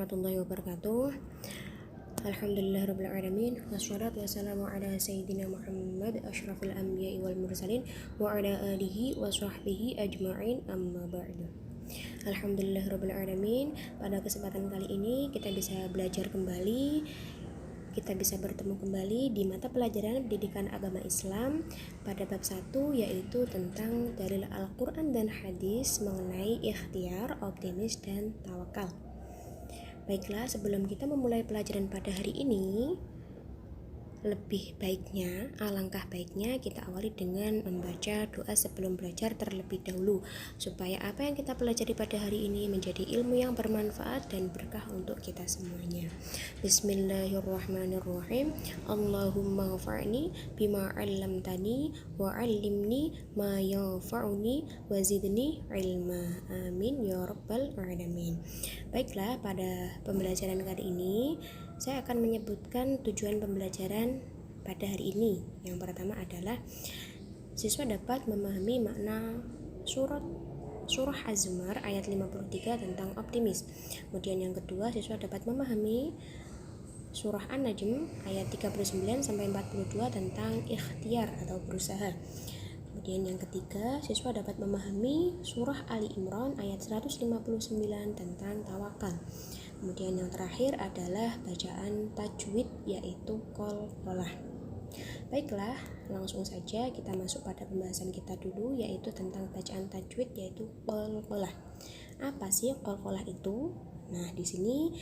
warahmatullahi wabarakatuh. Alhamdulillahirabbil alamin wassalatu wassalamu ala sayyidina Muhammad asyrafil anbiya'i wal mursalin wa ala alihi wa sahbihi ajma'in, amma ba'du. Alhamdulillahirabbil alamin. Pada kesempatan kali ini kita bisa belajar kembali, kita bisa bertemu kembali di mata pelajaran pendidikan agama Islam pada bab 1, yaitu tentang dalil Al-Quran dan hadis mengenai ikhtiar, optimis, dan tawakal. Baiklah, sebelum kita memulai pelajaran pada hari ini, alangkah baiknya kita awali dengan membaca doa sebelum belajar terlebih dahulu, supaya apa yang kita pelajari pada hari ini menjadi ilmu yang bermanfaat dan berkah untuk kita semuanya. Bismillahirrahmanirrahim. Allahumma anfa'ni bima 'allamtani wa 'allimni ma yanfa'uni wa zidni ilma. Amin ya rabbal alamin. Baiklah, pada pembelajaran kali ini saya akan menyebutkan tujuan pembelajaran pada hari ini. Yang pertama adalah siswa dapat memahami makna surah Az-Zumar ayat 53 tentang optimis. Kemudian yang kedua, siswa dapat memahami surah An-Najm ayat 39 sampai 42 tentang ikhtiar atau berusaha. Kemudian yang ketiga, siswa dapat memahami surah Ali Imran ayat 159 tentang tawakal. Kemudian yang terakhir adalah bacaan tajwid, yaitu qalqalah. Baiklah, langsung saja kita masuk pada pembahasan kita dulu, yaitu tentang bacaan tajwid, yaitu qalqalah. Apa sih qalqalah itu? Nah, di sini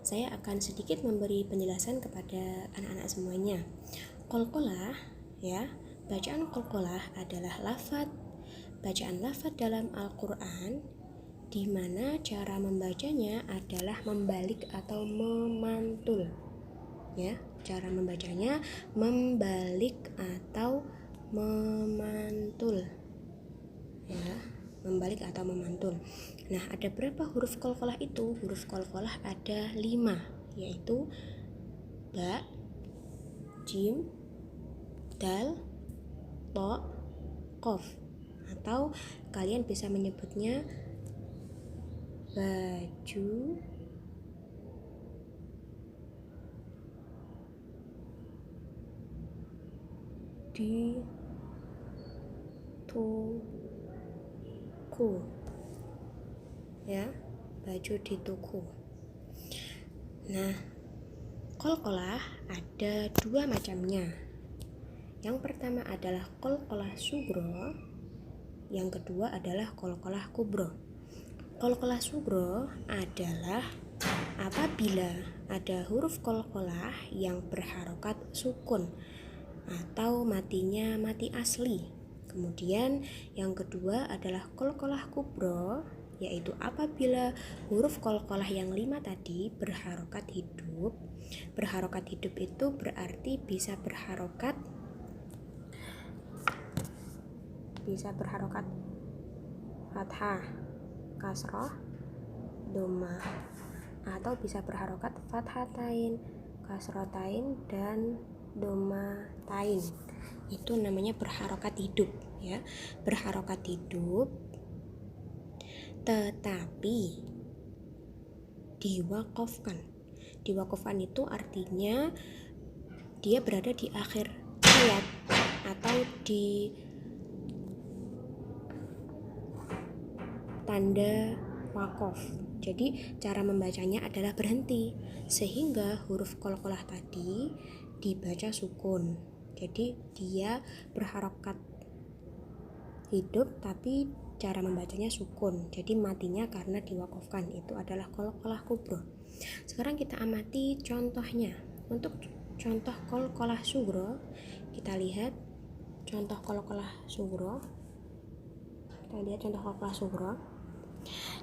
saya akan sedikit memberi penjelasan kepada anak-anak semuanya. Qalqalah, ya, bacaan qalqalah adalah bacaan lafaz dalam Al-Quran di mana cara membacanya adalah membalik atau memantul. Ya, cara membacanya membalik atau memantul. Ya, membalik atau memantul. Nah, ada berapa huruf qalqalah itu? Huruf qalqalah ada 5, yaitu ba, jim, dal, to, qaf. Atau kalian bisa menyebutnya baju, di, toko, ya, baju di toko. Nah, qalqalah ada 2 macamnya. Yang pertama adalah qalqalah sugro, yang kedua adalah qalqalah kubro. Qalqalah sugro adalah apabila ada huruf qalqalah yang berharokat sukun atau matinya mati asli. Kemudian yang kedua adalah qalqalah kubro, yaitu apabila huruf qalqalah yang 5 tadi berharokat hidup. Berharokat hidup itu berarti bisa berharokat fathah, kasroh, doma, atau bisa berharokat fathatain, kasrotain, dan domatain. Itu namanya berharokat hidup, ya, berharokat hidup tetapi diwakofkan. Diwakofkan itu artinya dia berada di akhir ayat atau di tanda wakof. Jadi cara membacanya adalah berhenti, sehingga huruf qalqalah tadi dibaca sukun. Jadi dia berharokat hidup tapi cara membacanya sukun. Jadi matinya karena diwakofkan. Itu adalah qalqalah kubro. Sekarang kita amati contohnya. Untuk contoh qalqalah sugro, kita lihat contoh qalqalah sugro.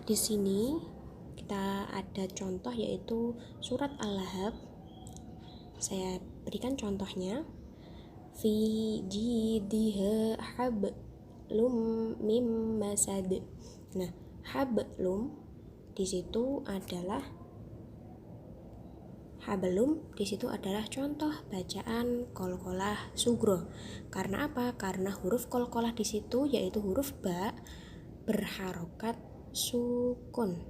Di sini kita ada contoh, yaitu surat Al-Lahab. Saya berikan contohnya. Fi jidha hablum mim masad. Nah, hablum di situ adalah contoh bacaan qalqalah sugro. Karena apa? Karena huruf qalqalah di situ, yaitu huruf ba, berharokat sukun,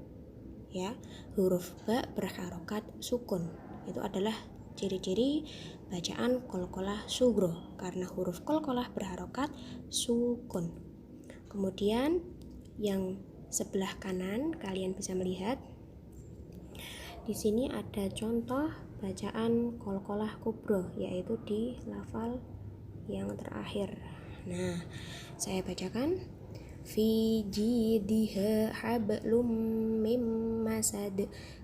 ya. Huruf ba berharokat sukun. Itu adalah ciri-ciri bacaan qalqalah sugro karena huruf qalqalah berharokat sukun. Kemudian yang sebelah kanan kalian bisa melihat di sini ada contoh bacaan qalqalah kubro, yaitu di lafal yang terakhir. Nah, saya bacakan fi jidha hablum mim masad.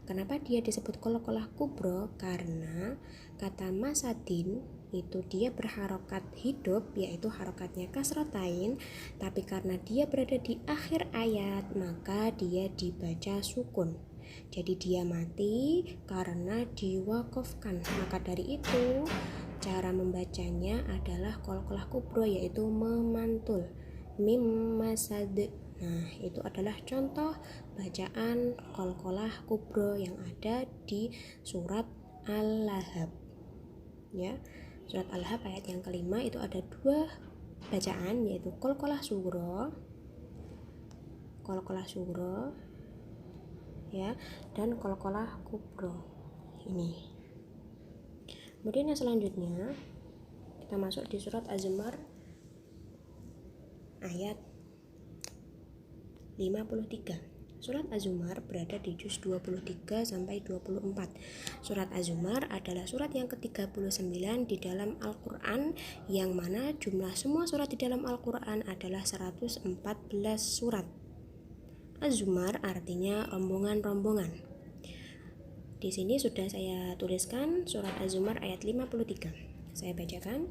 Kenapa dia disebut qalqalah kubro? Karena kata masadin itu dia berharokat hidup, yaitu harokatnya kasratain, tapi karena dia berada di akhir ayat maka dia dibaca sukun. Jadi dia mati karena diwakafkan. Maka dari itu cara membacanya adalah qalqalah kubro, yaitu memantul mim masad. Nah, itu adalah contoh bacaan qalqalah kubro yang ada di surat Al-Lahab. Ya, surat Al-Lahab ayat yang kelima itu ada dua bacaan, yaitu qalqalah sugro ya, dan qalqalah kubro ini. Kemudian yang selanjutnya kita masuk di surat Az-Zumar ayat 53. Surat Az-Zumar berada di juz 23 sampai 24. Surat Az-Zumar adalah surat yang ke-39 di dalam Al-Qur'an, yang mana jumlah semua surat di dalam Al-Qur'an adalah 114 surat. Az-Zumar artinya rombongan-rombongan. Di sini sudah saya tuliskan surat Az-Zumar ayat 53. Saya bacakan.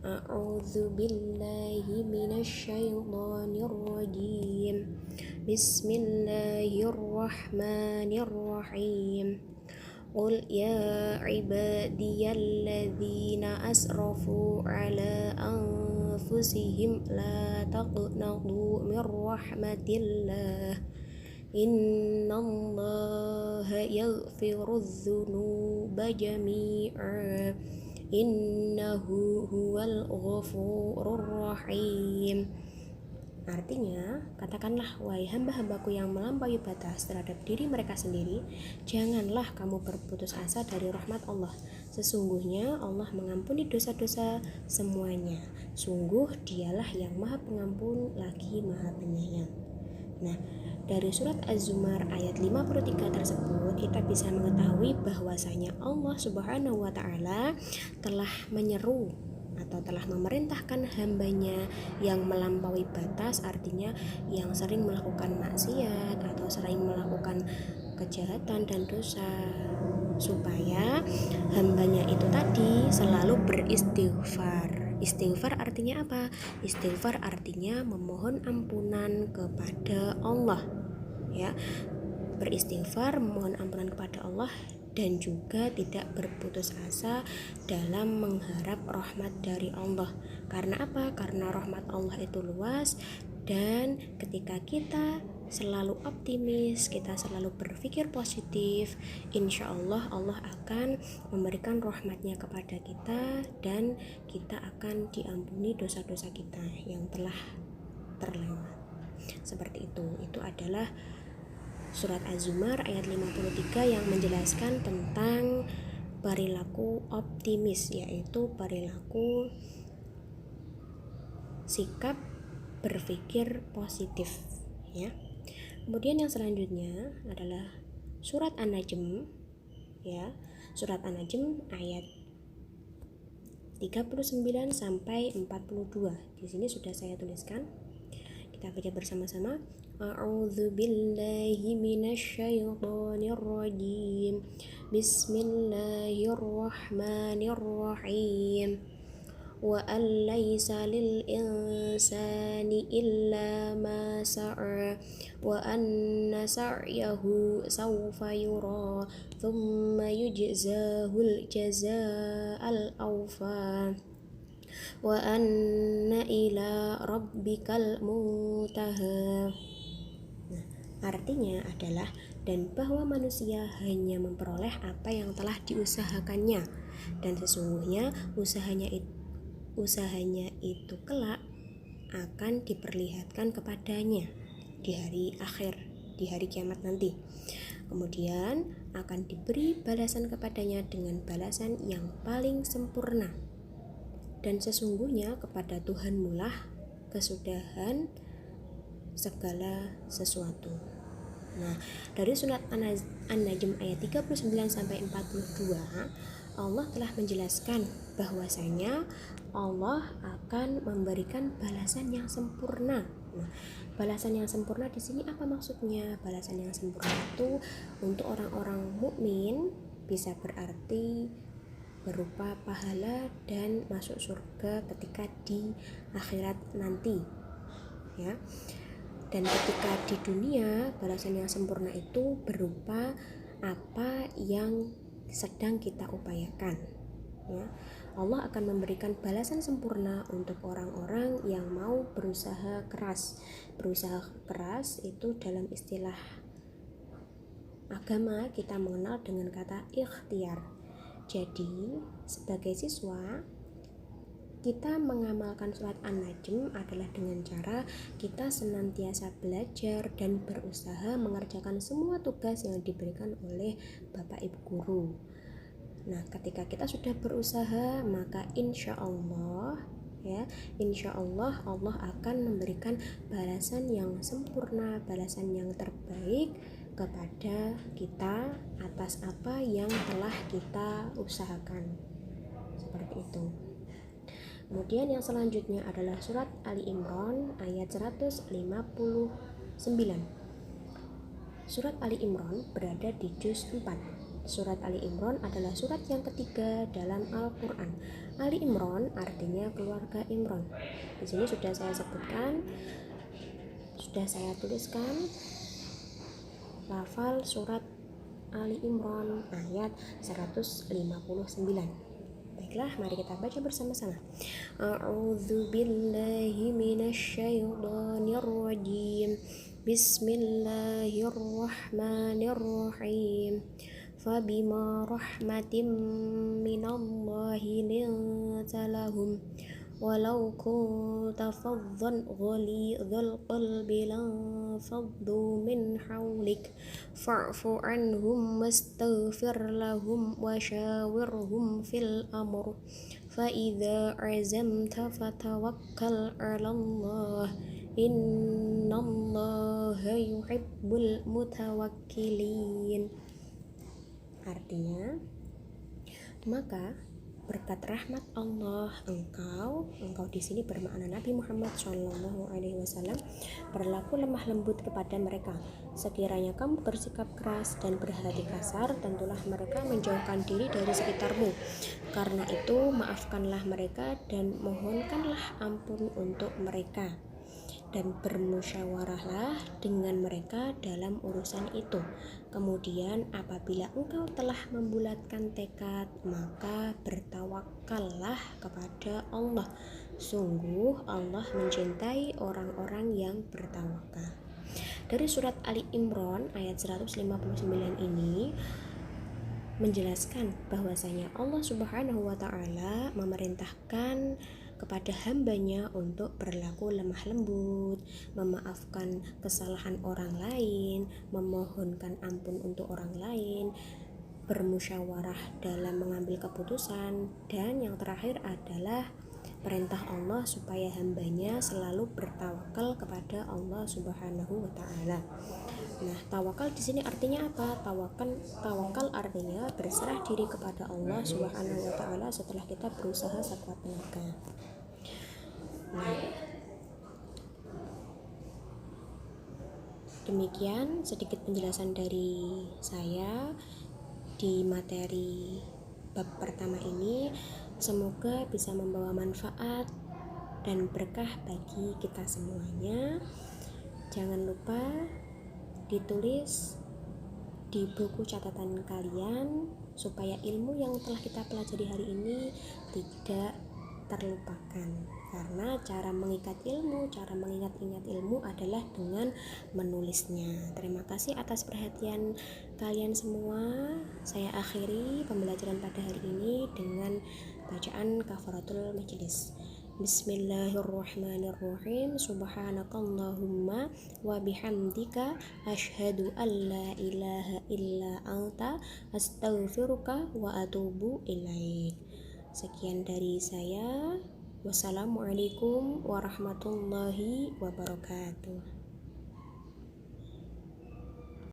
A'udzu billahi minasyaitonir rajim. Bismillahirrahmanirrahim. Qul ya ibadiyalladzina asrafu ala anfusihim la taqnatu mir rahmatillah. Innallaha yaghfirudz dzunuba jami'a. Innahu huwal ghafurur rahim. Artinya, katakanlah wahai hamba-hambaku yang melampaui batas terhadap diri mereka sendiri, janganlah kamu berputus asa dari rahmat Allah. Sesungguhnya Allah mengampuni dosa-dosa semuanya. Sungguh dialah yang maha pengampun lagi maha penyayang. Nah, dari surat Az-Zumar ayat 53 tersebut kita bisa mengetahui bahwasanya Allah Subhanahu wa Ta'ala telah menyeru atau telah memerintahkan hambanya yang melampaui batas, artinya yang sering melakukan maksiat atau sering melakukan kejahatan dan dosa, supaya hambanya itu tadi selalu beristighfar. Istighfar artinya apa? Istighfar artinya memohon ampunan kepada Allah, ya. Beristighfar, memohon ampunan kepada Allah, dan juga tidak berputus asa dalam mengharap rahmat dari Allah. Karena apa? Karena rahmat Allah itu luas, dan ketika kita selalu optimis, kita selalu berpikir positif, insya Allah Allah akan memberikan rahmatnya kepada kita, dan kita akan diampuni dosa-dosa kita yang telah terlewat. Seperti itu adalah surat Az-Zumar ayat 53 yang menjelaskan tentang perilaku optimis, yaitu perilaku sikap berpikir positif, ya. Kemudian yang selanjutnya adalah surat An-Najm, ya. Surat An-Najm ayat 39 sampai 42. Di sini sudah saya tuliskan. Kita baca bersama-sama. A'udzu billahi minasyaitonir rajim. Bismillahirrahmanirrahim. Wa an laisa lil insani illa ma sa'a wa anna sa'yahu sawfa yura thumma yujzahul jazaa'al awfa wa anna ila rabbikal muntaha. Artinya adalah, dan bahwa manusia hanya memperoleh apa yang telah diusahakannya, dan sesungguhnya usahanya itu kelak akan diperlihatkan kepadanya di hari akhir, di hari kiamat nanti. Kemudian akan diberi balasan kepadanya dengan balasan yang paling sempurna. Dan sesungguhnya kepada Tuhanmu lah kesudahan segala sesuatu. Nah, dari surat An-Najm ayat 39 sampai 42, Allah telah menjelaskan bahwasanya Allah akan memberikan balasan yang sempurna. Nah, balasan yang sempurna di sini apa maksudnya? Balasan yang sempurna itu untuk orang-orang mukmin bisa berarti berupa pahala dan masuk surga ketika di akhirat nanti, ya. Dan ketika di dunia, balasan yang sempurna itu berupa apa yang sedang kita upayakan, ya. Allah akan memberikan balasan sempurna untuk orang-orang yang mau berusaha keras. Berusaha keras itu dalam istilah agama kita mengenal dengan kata ikhtiar. Jadi sebagai siswa kita mengamalkan surat An-Najm adalah dengan cara kita senantiasa belajar dan berusaha mengerjakan semua tugas yang diberikan oleh Bapak Ibu guru. Nah, ketika kita sudah berusaha, maka insya Allah Allah akan memberikan balasan yang sempurna, balasan yang terbaik kepada kita atas apa yang telah kita usahakan. Seperti itu. Kemudian yang selanjutnya adalah surat Ali Imran ayat 159. Surat Ali Imran berada di juz 4. Surat Ali Imran adalah surat yang ketiga dalam Al-Quran. Ali Imran artinya keluarga Imran. Di sini sudah saya sebutkan, sudah saya tuliskan lafal surat Ali Imran ayat 159. Baiklah, mari kita baca bersama-sama. A'udzu billahi minasyaitonir rajim. Bismillahirrahmanirrahim. Fabima rahmatim minallahi linta lahum walau kunta faddan ghalidhal qalbi lanfaddu min hawlik fa'fu anhum wastaghfir lahum wa syawirhum fil amr fa idza azamta fatawakkal 'alallah innallaha yuhibbul mutawakkilin. Artinya, maka berkat rahmat Allah engkau di sini bermakna Nabi Muhammad SAW berlaku lemah lembut kepada mereka. Sekiranya kamu bersikap keras dan berhati kasar, tentulah mereka menjauhkan diri dari sekitarmu. Karena itu maafkanlah mereka dan mohonkanlah ampun untuk mereka, dan bermusyawarahlah dengan mereka dalam urusan itu. Kemudian apabila engkau telah membulatkan tekad, maka bertawakallah kepada Allah. Sungguh Allah mencintai orang-orang yang bertawakal. Dari surat Ali Imran ayat 159 ini menjelaskan bahwasanya Allah Subhanahu wa taala memerintahkan kepada hambanya untuk berlaku lemah lembut, memaafkan kesalahan orang lain, memohonkan ampun untuk orang lain, bermusyawarah dalam mengambil keputusan, dan yang terakhir adalah perintah Allah supaya hambanya selalu bertawakal kepada Allah Subhanahu wa taala. Nah, tawakal di sini artinya apa? Tawakal artinya berserah diri kepada Allah Subhanahu wa taala setelah kita berusaha sekuat tenaga. Nah, demikian sedikit penjelasan dari saya di materi bab pertama ini. Semoga bisa membawa manfaat dan berkah bagi kita semuanya. Jangan lupa ditulis di buku catatan kalian supaya ilmu yang telah kita pelajari hari ini tidak terlupakan, karena cara mengingat ilmu adalah dengan menulisnya. Terima kasih atas perhatian kalian semua. Saya akhiri pembelajaran pada hari ini dengan bacaan kafaratul majlis. Bismillahirrahmanirrahim. Subhanakallahumma wa bihamdika asyhadu an la ilaha illa anta astaghfiruka wa atubu ilaik. Sekian dari saya. Wassalamualaikum warahmatullahi wabarakatuh.